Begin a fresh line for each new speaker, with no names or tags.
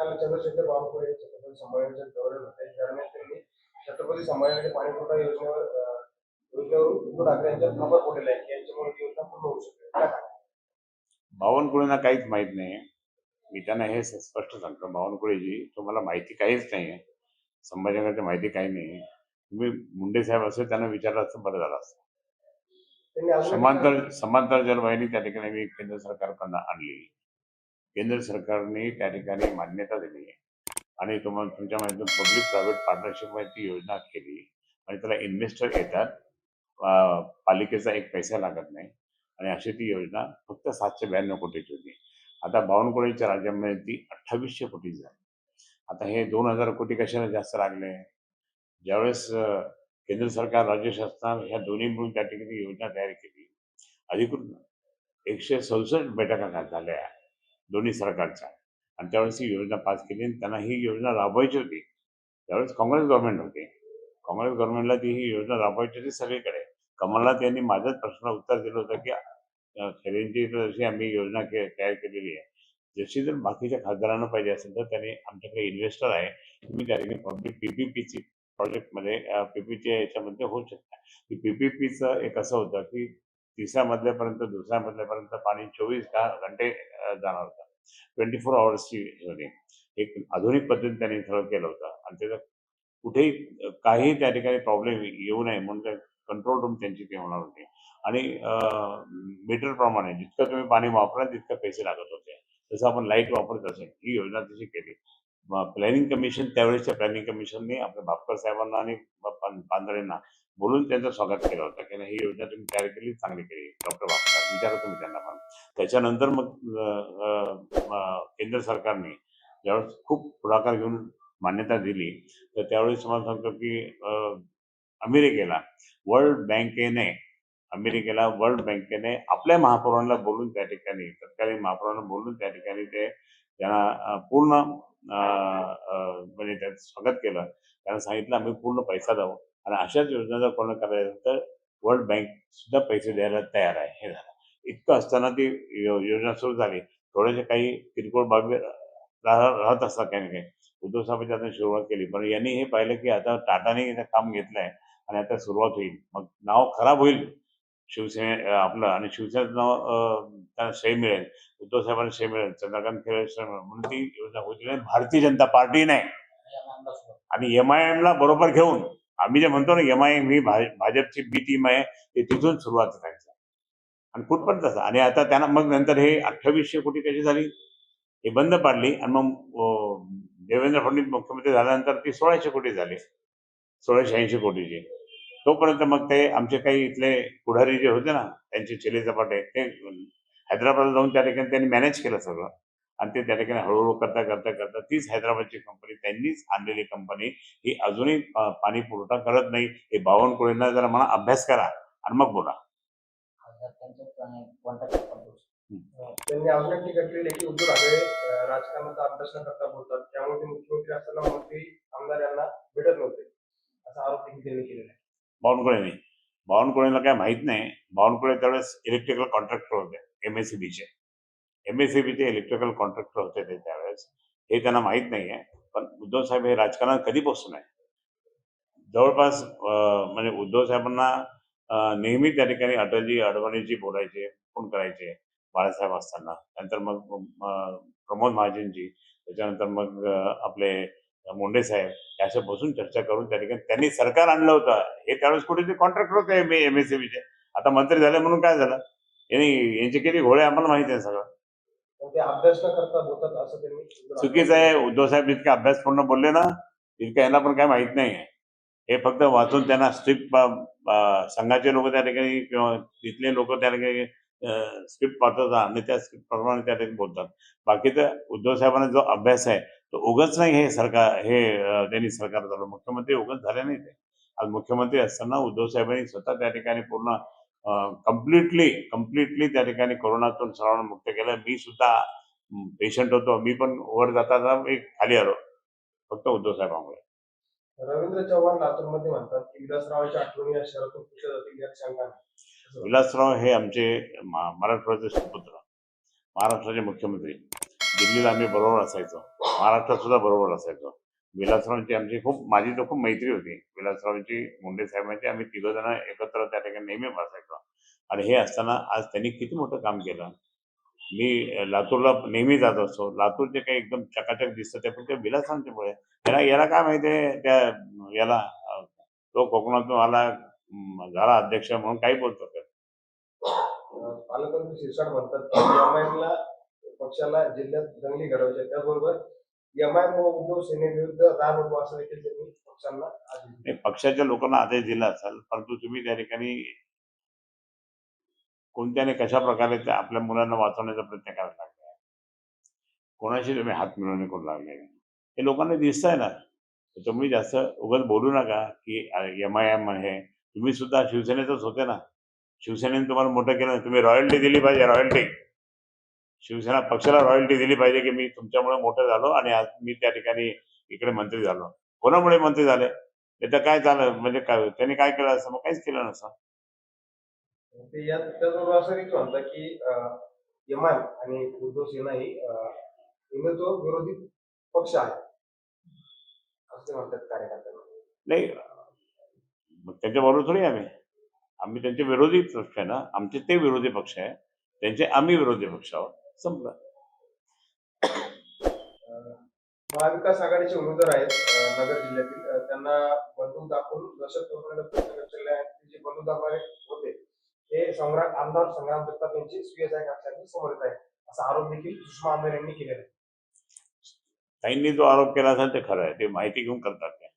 काल चंद्रशेखर बावनकुळे छत्रपती संभाजीच्या दौऱ्यावर होते. दरम्यान त्यांनी छत्रपती संभाजीनगर पाणीपुरवठा योजनेवर उद्धव ठाकरे यांच्यावर खबर फोडलेला आहे की यांच्यामुळे ती योजना पूर्ण होऊ शकते. काय सांगाल?
बावनकुळेंना काहीच माहित नाही. मी त्यांना हे स्पष्ट सांगतो, बावनकुळेजी तुम्हाला माहिती काहीच नाही आहे. संभाजीनगरची माहिती काही नाही. तुम्ही मुंडे साहेब असेल त्यांना विचारलं असतं बरं झालं असतं.
त्यांनी अजून
समांतर जलवाहिनी त्या ठिकाणी मी केंद्र सरकारकडनं आणली. केंद्र सरकारने त्या ठिकाणी मान्यता दिली आणि तुम्हाला तुमच्या माहिती पब्लिक प्रायव्हेट पार्टनरशिपमध्ये ती योजना केली आणि त्याला इन्व्हेस्टर येतात. पालिकेचा एक पैसा लागत नाही आणि अशी ती योजना फक्त 792 कोटीची होती. आता बावनकुळेच्या राज्यामध्ये ती 2800 कोटीची झाली. आता हे 2000 कोटी कशाला जास्त लागले? ज्यावेळेस केंद्र सरकार राज्य शासन ह्या दोन्ही मिळून त्या ठिकाणी योजना तयार केली, अधिकृत 167 बैठका झाल्या दोन्ही सरकारच्या आणि त्यावेळेस ही योजना पास केली आणि त्यांना ही योजना राबवायची होती. त्यावेळेस काँग्रेस गव्हर्नमेंट होते. काँग्रेस गव्हर्नमेंटला ती ही योजना राबवायची होती सगळीकडे. कमलनाथ यांनी माझ्याच प्रश्नाला उत्तर दिलं होतं की खैरेंची जशी आम्ही योजना तयार केलेली आहे, जशी जर बाकीच्या खासदारांना पाहिजे असेल तर त्याने आमच्याकडे इन्व्हेस्टर आहे, तुम्ही त्या ठिकाणी पब्लिक पीपीपीची प्रोजेक्टमध्ये पीपीपीच्या याच्यामध्ये होऊ शकता. की पीपीपीचं एक असं होतं की तिसऱ्या मजल्यापर्यंत दुसऱ्या मजल्यापर्यंत पाणी 24 घंटे जाणार होतं. 24 आवर्सची होती. एक आधुनिक पद्धतीने त्यांनी सगळं केलं होतं आणि त्याचं कुठेही काही त्या ठिकाणी प्रॉब्लेम येऊ नये म्हणून कंट्रोल रूम त्यांची ती होणार होती आणि मीटरप्रमाणे जितकं तुम्ही पाणी वापराल तितकं पैसे लागत होते. जसं आपण लाईट वापरत असेल ही योजना तशी केली. प्लॅनिंग कमिशन त्यावेळेसच्या प्लॅनिंग कमिशनने आपल्या भापकर साहेबांना आणि पांढरेंना बोलून त्यांचं स्वागत केलं होतं की ही योजना तुम्ही तयार केली, चांगली केली. डॉक्टर भापकर विचारतो मी त्यांना पण. त्याच्यानंतर मग केंद्र सरकारने ज्यावेळेस खूप पुढाकार घेऊन मान्यता दिली तर त्यावेळेस मला सांगतो की अमेरिकेला वर्ल्ड बँकेने आपल्या महापौरांना बोलून त्या ठिकाणी तत्कालीन महापौरांना बोलून त्या ठिकाणी ते त्यांना पूर्ण म्हणजे त्याचं स्वागत केलं. त्यांना सांगितलं आम्ही पूर्ण पैसा देऊ आणि अशाच योजना जर कोणाला करायचं तर वर्ल्ड बँक सुद्धा पैसे द्यायला तयार आहे. हे झालं. इतकं असताना ती योजना सुरू झाली. थोडेसे काही किरकोळ बाबी राहत असतात काही ना काही. उद्धव साहेबांनी आता सुरुवात केली, पण यांनी हे पाहिलं की आता टाटाने काम घेतलंय आणि आता सुरुवात होईल. मग नाव खराब होईल आपलं आणि शिवसेनेचं नाव त्यांना श्रेय मिळेल, उद्धव साहेबांना श्रेय मिळेल, चंद्रकांत खैरे श्रेय मिळेल म्हणून ती योजना होती नाही. भारतीय जनता पार्टी नाही आणि MIM ला बरोबर घेऊन आम्ही जे म्हणतो ना MIM ही भाजपची बी टीम आहे, ते तिथून सुरुवात करायचं आणि कुठपर्यंत तसं. आणि आता त्यांना मग नंतर हे 2800 कोटी कशी झाली हे बंद पाडली आणि मग देवेंद्र फडणवीस मुख्यमंत्री झाल्यानंतर ती 1600 कोटी झाली, 1680 कोटीची. तोपर्यंत मग ते आमचे काही इथले पुढारी जे होते ना त्यांचे चेले चपाटे ते हैदराबादला जाऊन त्या ठिकाणी त्यांनी मॅनेज केलं सगळं आणि ते त्या ठिकाणी हळूहळू करता करता करता तीच हैदराबादची कंपनी, त्यांनीच आणलेली कंपनी ही अजूनही पाणी पुरवठा करत नाही. हे बावनकुळेंना जरा म्हणा अभ्यास करा आणि मग बोला.
त्यांनी अजून एक टीका केली की उद्धव ठाकरे राजकारणाचा अभ्यास न करता बोलतात, त्यामुळे ते मुख्यमंत्री असताना मंत्री आमदार यांना भेटत नव्हते, असा आरोप देखील त्यांनी केलेला आहे.
बावनकुळेला काय माहित नाही. बावनकुळे त्यावेळेस इलेक्ट्रिकल कॉन्ट्रॅक्टर होते MSEBचे इलेक्ट्रिकल कॉन्ट्रॅक्टर होते ते त्यावेळेस. हे त्यांना माहीत नाही आहे. पण उद्धव साहेब हे राजकारणात कधीपासून आहे जवळपास म्हणजे उद्धव साहेबांना नेहमी त्या ठिकाणी अटलजी अडवाणीजी बोलायचे, फोन करायचे बाळासाहेब असताना. नंतर मग प्रमोद महाजनजी, त्याच्यानंतर मग आपले मुंडे साहेब हे असे बसून चर्चा करून त्या ठिकाणी त्यांनी सरकार आणलं होतं. हे त्यावेळेस कुठे कॉन्ट्रॅक्टर होते MSEBचे. आता मंत्री झाले म्हणून काय झालं, यांचे किती घोडे आम्हाला माहिती आहे सगळं.
ते अभ्यास न करता बोलतात असं त्यांनी.
चुकीचं आहे. उद्धव साहेब इतके अभ्यासपूर्ण बोलले ना, इतकं यांना पण काय माहित नाही आहे. हे फक्त वाचून त्यांना स्ट्रिक्ट संघाचे लोक त्या ठिकाणी किंवा तिथले लोक त्या ठिकाणी स्क्रिप्ट पाठवतात आणि त्या स्क्रिप्ट प्रमाणे त्या ठिकाणी बोलतात. बाकीचं उद्धव साहेबांना जो अभ्यास आहे तो उगाच नाही. हे सरकार त्यांनी सरकार झालं, मुख्यमंत्री उगाच झाले नाही ते. आज मुख्यमंत्री असताना उद्धव साहेबांनी स्वतः त्या ठिकाणी पूर्ण कम्प्लिटली त्या ठिकाणी कोरोनातून सर्वांना मुक्त केलं. मी सुद्धा पेशंट होतो, मी पण वर जाता एक खाली आलो फक्त उद्धव साहेबांमुळे.
रवींद्र चव्हाण लातूरमध्ये म्हणतात की विलासरावांच्या आठवणी या शहरातून पुढच्या जातील यात शंका नाही.
विलासराव हे आमचे मराठवाड्याचे सुपुत्र, महाराष्ट्राचे मुख्यमंत्री. दिल्लीला आम्ही बरोबर असायचो, महाराष्ट्रात सुद्धा बरोबर असायचो. विलासरावांची आमची माझी तर खूप मैत्री होती. विलासरावांची, मुंडे साहेबांची, आम्ही तिघंजण एकत्र त्या ठिकाणी नेहमी बसायचो. आणि हे असताना आज त्यांनी किती मोठं काम केलं. मी लातूरला नेहमी जात असतो. लातूर जे काही एकदम चकाचक दिसतं ते पण त्या विलासरावांच्यामुळे. याला याला काय माहिती आहे त्या याला तो कोकणातून आला, झाला अध्यक्ष म्हणून काही बोलतो का?
पालकमंत्री शिरसाट म्हणतात की एमआयएमला पक्षाला जिल्ह्यात दंगली घडवायच्या आहेत. त्याचबरोबर एमआयएम व उद्धव सेनेविरुद्ध रान उभं असं देखील त्यांनी पक्षांना आदेश दिले.
नाही, पक्षाच्या लोकांना आदेश दिला असाल, परंतु तुम्ही त्या ठिकाणी कोणत्याने कशा प्रकारे त्या आपल्या मुलांना वाचवण्याचा प्रयत्न करायला लागलाय, कोणाशी तुम्ही हात मिळवणी करू लागले, हे लोकांना दिसतंय ना. तर तुम्ही जास्त उगाच बोलू नका की एम आहे. तुम्ही सुद्धा शिवसेनेतच होते ना. शिवसेनेने तुम्हाला मोठं केलं. तुम्ही रॉयल्टी दिली पाहिजे, रॉयल्टी. शिवसेना पक्षाला रॉयल्टी दिली पाहिजे की मी तुमच्यामुळे मोठं झालो आणि आज मी त्या ठिकाणी इकडे मंत्री झालो. कोणामुळे मंत्री झाले? त्याचं काय झालं म्हणजे काय त्यांनी काय केलं असं? मग काहीच केलं नसतं.
ते यात त्याचबरोबर असं देखील म्हणतात की एमआयएम आणि उद्धव सेना ही हिंदुत्व विरोधी पक्ष आहे असे म्हणतात कार्यकर्त्यांना.
नाही, मग त्यांच्याबरोबर थोडी आम्ही आम्ही त्यांचे विरोधी पक्ष आहे ना. आमचे ते विरोधी पक्ष आहे, त्यांचे आम्ही विरोधी पक्ष आहोत. संपलं.
महाविकास आघाडीचे उमेदवार आहेत नगर जिल्ह्यातील त्यांना बंदूक दाखवून दहशत पसरवण्याचा प्रयत्न करण्यात आले. ते जे बंदूक दाखवणारे होते हे आमदार संग्राम जगताप यांची स्वीय सहाय्यक असल्याचे समोर येत आहे. असा आरोप देखील सुषमा आंबेडकर यांनी केलेला आहे.
ताईंनी जो आरोप केला असेल ते खरं आहे. ते माहिती घेऊन करतात ते.